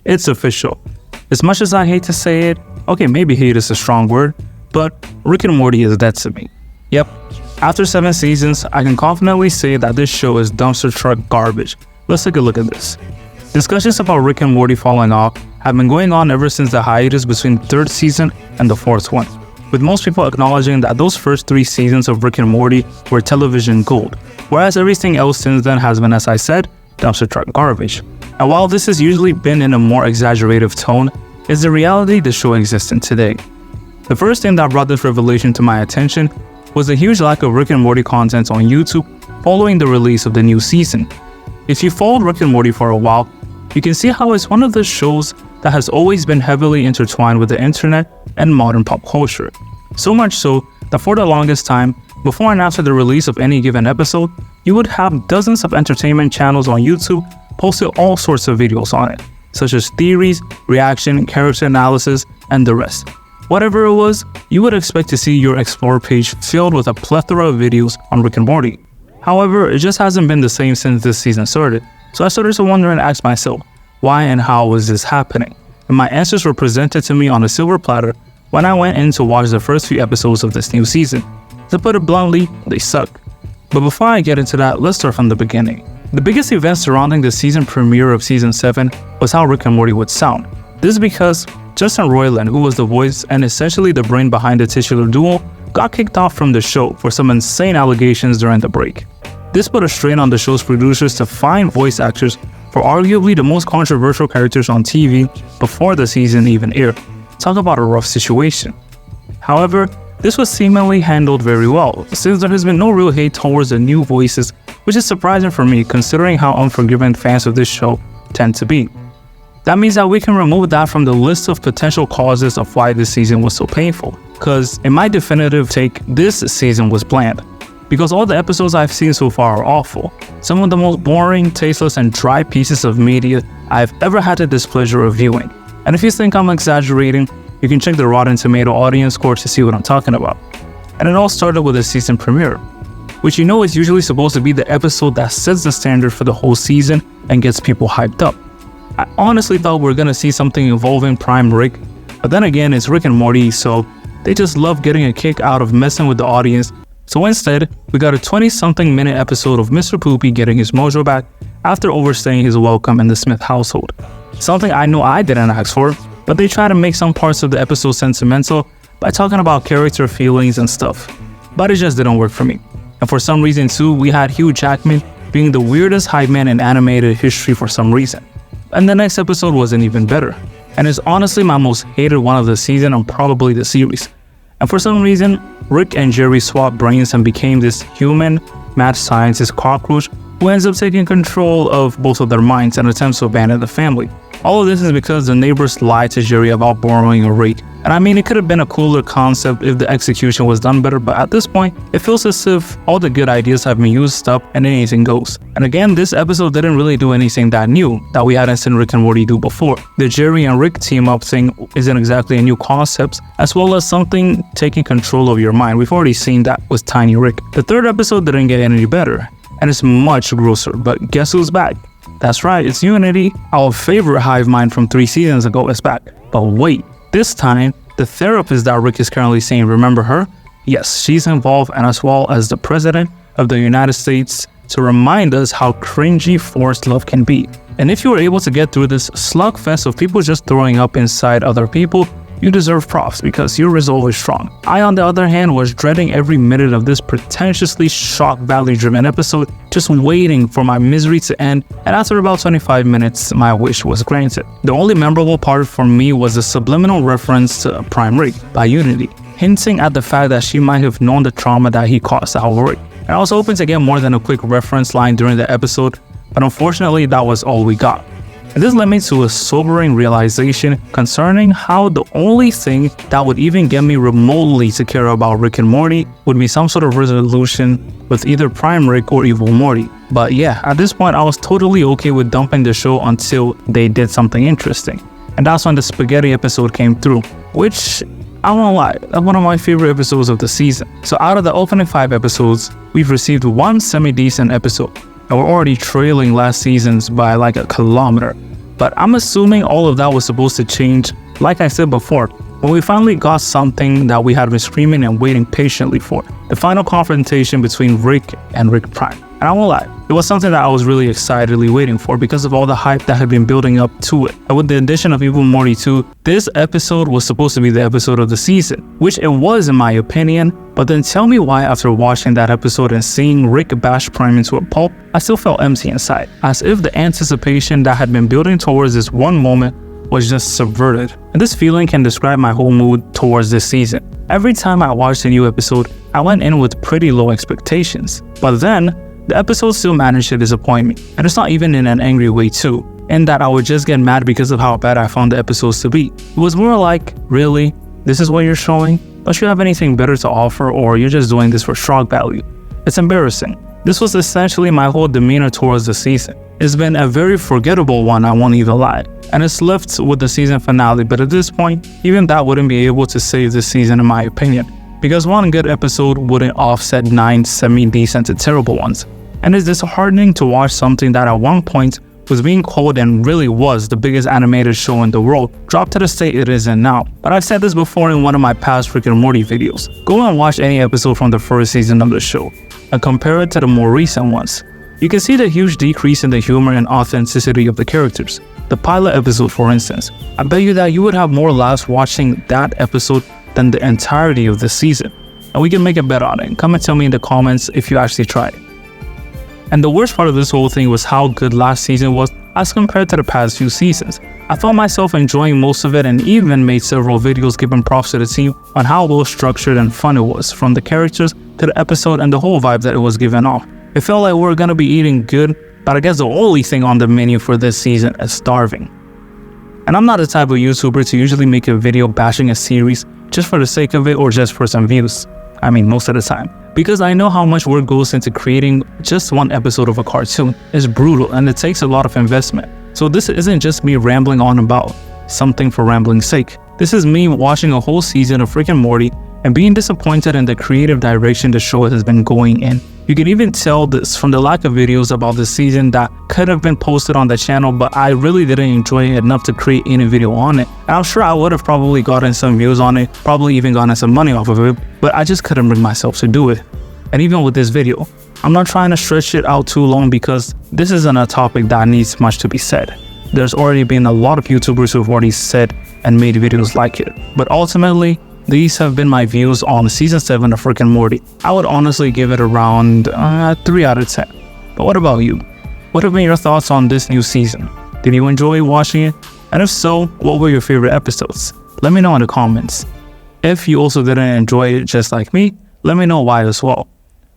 It's official. As much as I hate to say it, okay, maybe hate is a strong word, but Rick and Morty is dead to me. Yep, after 7 seasons, I can confidently say that this show is dumpster truck garbage. Let's take a look at this. Discussions about Rick and Morty falling off have been going on ever since the hiatus between the 3rd season and the 4th one, with most people acknowledging that those first 3 seasons of Rick and Morty were television gold, whereas everything else since then has been, as I said, dumpster truck garbage. And while this has usually been in a more exaggerative tone, is the reality the show exists in today. The first thing that brought this revelation to my attention was the huge lack of Rick and Morty content on YouTube following the release of the new season. If you followed Rick and Morty for a while, you can see how it's one of the shows that has always been heavily intertwined with the internet and modern pop culture. So much so that for the longest time, before and after the release of any given episode, you would have dozens of entertainment channels on YouTube posted all sorts of videos on it, such as theories, reaction, character analysis, and the rest. Whatever it was, you would expect to see your Explore page filled with a plethora of videos on Rick and Morty. However, it just hasn't been the same since this season started, so I started to wonder and ask myself, why and how was this happening? And my answers were presented to me on a silver platter when I went in to watch the first few episodes of this new season. To put it bluntly, they suck. But before I get into that, let's start from the beginning. The biggest event surrounding the season premiere of Season 7 was how Rick and Morty would sound. This is because Justin Roiland, who was the voice and essentially the brain behind the titular duo, got kicked off from the show for some insane allegations during the break. This put a strain on the show's producers to find voice actors for arguably the most controversial characters on TV before the season even aired. Talk about a rough situation. However, this was seemingly handled very well, since there has been no real hate towards the new voices, which is surprising for me considering how unforgiving fans of this show tend to be. That means that we can remove that from the list of potential causes of why this season was so painful. Cause in my definitive take, this season was bland. Because all the episodes I've seen so far are awful. Some of the most boring, tasteless, and dry pieces of media I've ever had the displeasure of viewing. And if you think I'm exaggerating, you can check the Rotten Tomato audience score to see what I'm talking about. And it all started with the season premiere, which you know is usually supposed to be the episode that sets the standard for the whole season and gets people hyped up. I honestly thought we were gonna see something involving Prime Rick, but then again, it's Rick and Morty, so they just love getting a kick out of messing with the audience. So instead, we got a 20-something minute episode of Mr. Poopy getting his mojo back after overstaying his welcome in the Smith household. Something I know I didn't ask for, but they try to make some parts of the episode sentimental by talking about character feelings and stuff. But it just didn't work for me. And for some reason too, we had Hugh Jackman being the weirdest hype man in animated history for some reason. And the next episode wasn't even better. And it's honestly my most hated one of the season and probably the series. And for some reason, Rick and Jerry swapped brains and became this human, mad scientist cockroach who ends up taking control of both of their minds and attempts to abandon the family. All of this is because the neighbors lied to Jerry about borrowing a rake. And I mean, it could have been a cooler concept if the execution was done better, but at this point, it feels as if all the good ideas have been used up and anything goes. And again, this episode didn't really do anything that new that we hadn't seen Rick and Morty do before. The Jerry and Rick team up thing isn't exactly a new concept, as well as something taking control of your mind. We've already seen that with Tiny Rick. The 3rd episode didn't get any better, and it's much grosser, but guess who's back? That's right, it's Unity, our favorite hive mind from 3 seasons ago is back. But wait, this time, the therapist that Rick is currently seeing, remember her? Yes, she's involved, and as well as the President of the United States to remind us how cringy forced love can be. And if you were able to get through this slugfest of people just throwing up inside other people, you deserve props because your resolve is strong. I, on the other hand, was dreading every minute of this pretentiously shock value driven episode, just waiting for my misery to end, and after about 25 minutes, my wish was granted. The only memorable part for me was the subliminal reference to Prime Rick by Unity, hinting at the fact that she might have known the trauma that he caused our Rick. And I was hoping to get more than a quick reference line during the episode, but unfortunately that was all we got. And this led me to a sobering realization concerning how the only thing that would even get me remotely to care about Rick and Morty would be some sort of resolution with either Prime Rick or Evil Morty. But yeah, at this point I was totally okay with dumping the show until they did something interesting. And that's when the spaghetti episode came through, which, I won't lie, that's one of my favorite episodes of the season. So out of the opening 5 episodes, we've received one semi-decent episode, and we're already trailing last season's by like a kilometer. But I'm assuming all of that was supposed to change, like I said before, when we finally got something that we had been screaming and waiting patiently for. The final confrontation between Rick and Rick Prime. And I won't lie, it was something that I was really excitedly waiting for because of all the hype that had been building up to it. And with the addition of Rick and Morty 2, this episode was supposed to be the episode of the season, which it was in my opinion. But then tell me why after watching that episode and seeing Rick bash Prime into a pulp, I still felt empty inside, as if the anticipation that had been building towards this one moment was just subverted. And this feeling can describe my whole mood towards this season. Every time I watched a new episode, I went in with pretty low expectations. But then, the episode still managed to disappoint me. And it's not even in an angry way too, in that I would just get mad because of how bad I found the episodes to be. It was more like, really? This is what you're showing? Don't you have anything better to offer, or you're just doing this for shock value? It's embarrassing. This was essentially my whole demeanor towards the season. It's been a very forgettable one, I won't even lie. And it's left with the season finale, but at this point, even that wouldn't be able to save this season in my opinion. Because one good episode wouldn't offset 9 semi-decent to terrible ones. And it's disheartening to watch something that at one point was being called and really was the biggest animated show in the world drop to the state it is in now. But I've said this before in one of my past Rick and Morty videos. Go and watch any episode from the first season of the show and compare it to the more recent ones. You can see the huge decrease in the humor and authenticity of the characters. The pilot episode, for instance, I bet you that you would have more laughs watching that episode than the entirety of the season. And we can make a bet on it. Come and tell me in the comments if you actually tried it. And the worst part of this whole thing was how good last season was as compared to the past few seasons. I found myself enjoying most of it and even made several videos giving props to the team on how well structured and fun it was, from the characters to the episode and the whole vibe that it was giving off. It felt like we were gonna be eating good, but I guess the only thing on the menu for this season is starving. And I'm not the type of YouTuber to usually make a video bashing a series just for the sake of it or just for some views. I mean, most of the time. Because I know how much work goes into creating just one episode of a cartoon. It's brutal and it takes a lot of investment. So this isn't just me rambling on about something for rambling's sake. This is me watching a whole season of Rick and Morty and being disappointed in the creative direction the show has been going in. You can even tell this from the lack of videos about this season that could have been posted on the channel, but I really didn't enjoy it enough to create any video on it. And I'm sure I would have probably gotten some views on it, probably even gotten some money off of it, but I just couldn't bring myself to do it. And even with this video, I'm not trying to stretch it out too long because this isn't a topic that needs much to be said. There's already been a lot of YouTubers who've already said and made videos like it. But ultimately, these have been my views on season 7 of Rick and Morty. I would honestly give it around 3 out of 10. But what about you? What have been your thoughts on this new season? Did you enjoy watching it? And if so, what were your favorite episodes? Let me know in the comments. If you also didn't enjoy it just like me, let me know why as well.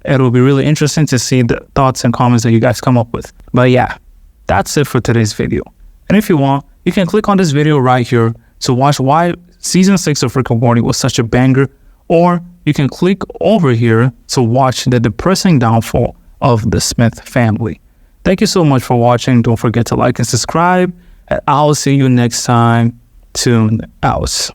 It will be really interesting to see the thoughts and comments that you guys come up with. But yeah, that's it for today's video. And if you want, you can click on this video right here to watch why Season 6 of Rick and Morty was such a banger, or you can click over here to watch the depressing downfall of the Smith family. Thank you so much for watching. Don't forget to like and subscribe, and I'll see you next time. Tune out.